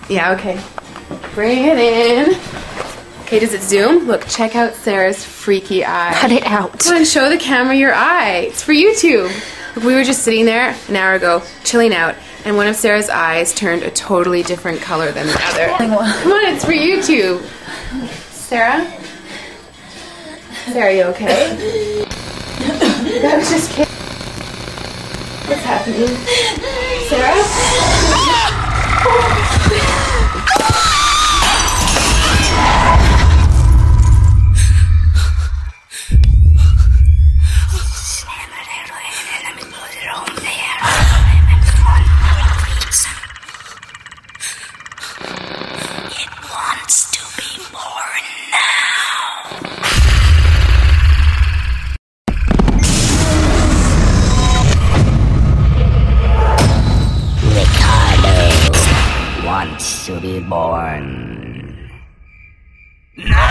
Yeah, okay. Bring it in. Okay, does it zoom? Look, check out Sarah's freaky eye. Cut it out. Come on, show the camera your eye. It's for YouTube. Look, we were just sitting there an hour ago, chilling out, and one of Sarah's eyes turned a totally different color than the other. Come on, it's for YouTube. Sarah? Sarah, are you okay? That was just kidding. What's happening? Sarah? It wants to be born now. Ricardo wants to be born. No!